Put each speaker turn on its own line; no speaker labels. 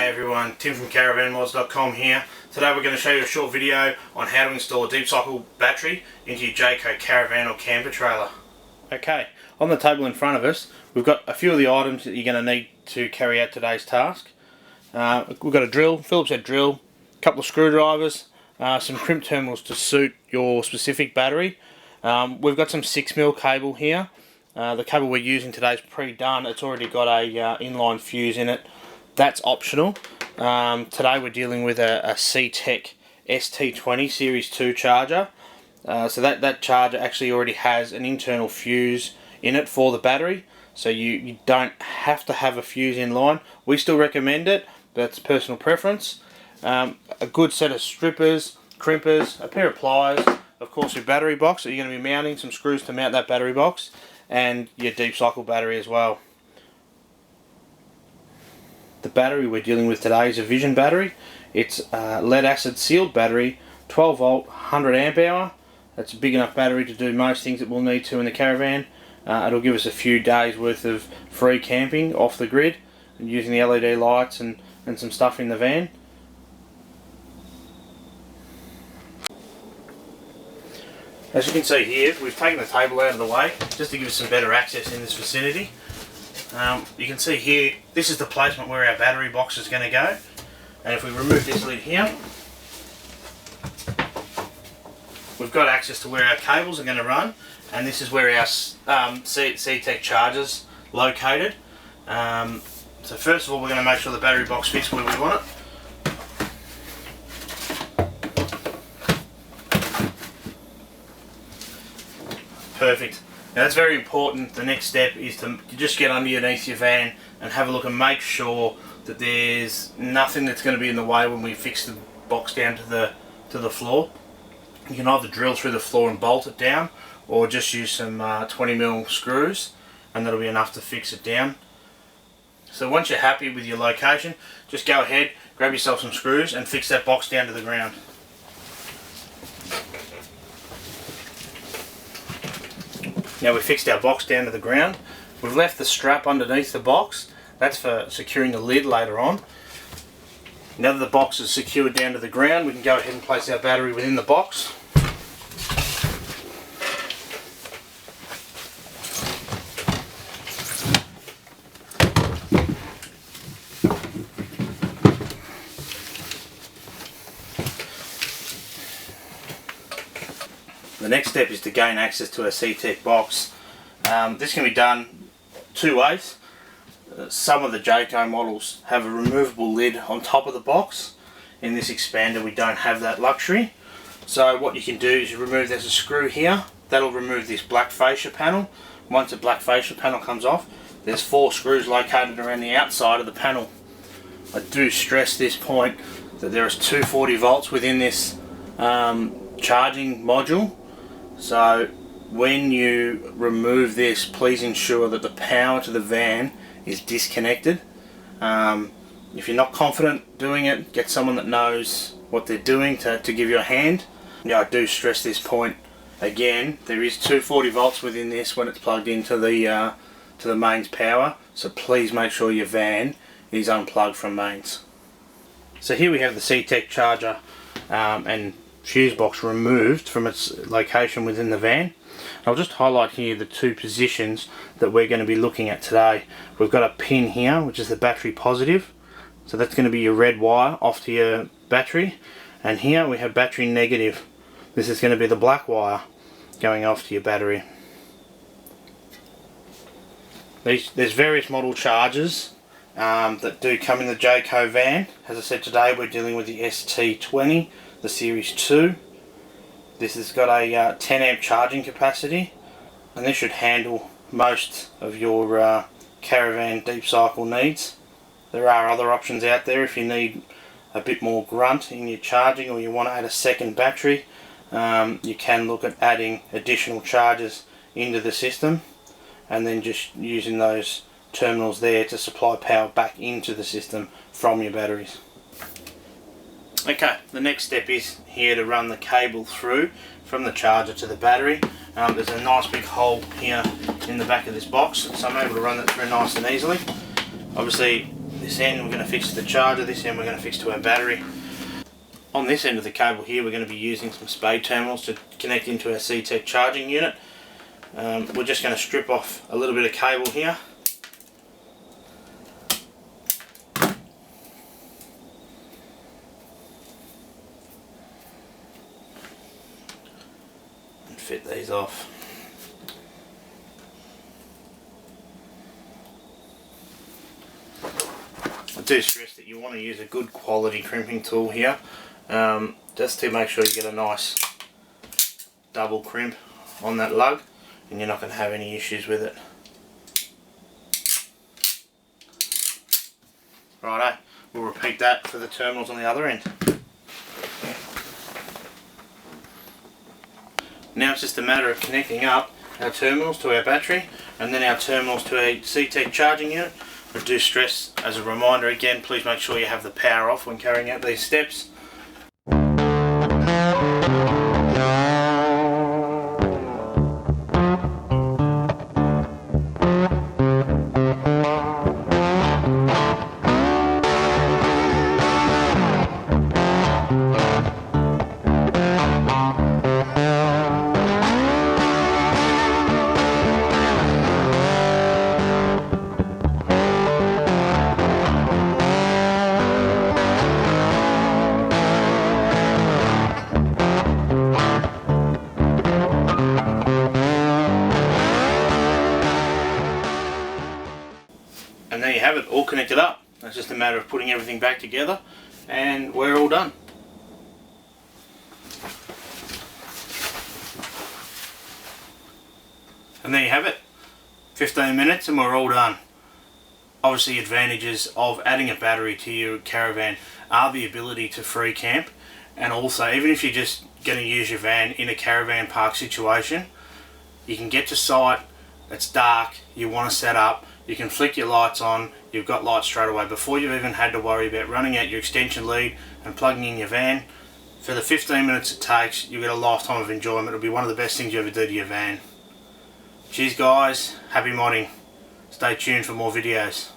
G'day everyone, Tim from caravanmods.com here. Today we're going to show you a short video on how to install a deep cycle battery into your Jayco caravan or camper trailer. Okay, on the table in front of us we've got a few of the items that you're going to need to carry out today's task. We've got a drill, Phillips head drill, a couple of screwdrivers, some crimp terminals to suit your specific battery. We've got some 6mm cable here. The cable we're using today is pre-done. It's already got a inline fuse in it. That's optional. Today we're dealing with a C-Tech ST20 Series 2 charger. So that charger actually already has an internal fuse in it for the battery. So you don't have to have a fuse in line. We still recommend it, but it's personal preference. A good set of strippers, crimpers, a pair of pliers, of course your battery box, so you're going to be mounting some screws to mount that battery box, and your deep cycle battery as well. The battery we're dealing with today is a Vision battery. It's a lead acid sealed battery, 12 volt, 100 amp hour. That's a big enough battery to do most things that we'll need to in the caravan. It'll give us a few days worth of free camping off the grid and using the LED lights and some stuff in the van. As you can see here, we've taken the table out of the way just to give us some better access in this vicinity. You can see here, this is the placement where our battery box is going to go. And if we remove this lid here, we've got access to where our cables are going to run. And this is where our C-Tech charger's located. So first of all, we're going to make sure the battery box fits where we want it. Perfect. Now that's very important. The next step is to just get underneath your van and have a look and make sure that there's nothing that's going to be in the way when we fix the box down to the floor. You can either drill through the floor and bolt it down, or just use some 20mm screws, and that'll be enough to fix it down. So once you're happy with your location, just go ahead, grab yourself some screws and fix that box down to the ground. Now we've fixed our box down to the ground. We've left the strap underneath the box. That's for securing the lid later on. Now that the box is secured down to the ground, we can go ahead and place our battery within the box. The next step is to gain access to our C-Tech box. This can be done two ways. Some of the Jayco models have a removable lid on top of the box. In this Expander we don't have that luxury. So what you can do is you remove, there's a screw here, that'll remove this black fascia panel. Once the black fascia panel comes off, there's 4 screws located around the outside of the panel. I do stress this point that there is 240 volts within this charging module. So when you remove this, please ensure that the power to the van is disconnected. If you're not confident doing it, get someone that knows what they're doing to give you a hand. Yeah, I do stress this point again. There is 240 volts within this when it's plugged into the mains power. So please make sure your van is unplugged from mains. So here we have the C-Tech charger and fuse box removed from its location within the van. I'll just highlight here the 2 positions that we're going to be looking at today. We've got a pin here which is the battery positive, so that's going to be your red wire off to your battery, and here we have battery negative. This is going to be the black wire going off to your battery. There's various model chargers that do come in the Jayco van. As I said, today we're dealing with the ST20, the Series 2. This has got a 10 amp charging capacity, and this should handle most of your caravan deep cycle needs. There are other options out there if you need a bit more grunt in your charging, or you want to add a second battery. You can look at adding additional chargers into the system and then just using those terminals there to supply power back into the system from your batteries. Okay, the next step is here to run the cable through from the charger to the battery. There's a nice big hole here in the back of this box, so I'm able to run that through nice and easily. Obviously This end we're going to fix to the charger, this end we're going to fix to our battery. On this end of the cable here we're going to be using some spade terminals to connect into our CTEC charging unit. We're just going to strip off a little bit of cable here. And fit these off. I do stress that you want to use a good quality crimping tool here, just to make sure you get a nice double crimp on that lug and you're not going to have any issues with it. Righto, we'll repeat that for the terminals on the other end. Now it's just a matter of connecting up our terminals to our battery and then our terminals to a CTEC charging unit. I do stress, as a reminder again, please make sure you have the power off when carrying out these steps. And there you have it, all connected up. It's just a matter of putting everything back together and we're all done. And there you have it, 15 minutes and we're all done. Obviously, advantages of adding a battery to your caravan are the ability to free camp, and also even if you're just going to use your van in a caravan park situation, you can get to site, it's dark, you want to set up, you can flick your lights on, you've got lights straight away before you've even had to worry about running out your extension lead and plugging in your van. For the 15 minutes it takes, you'll get a lifetime of enjoyment. It'll be one of the best things you ever do to your van. Cheers guys, happy modding. Stay tuned for more videos.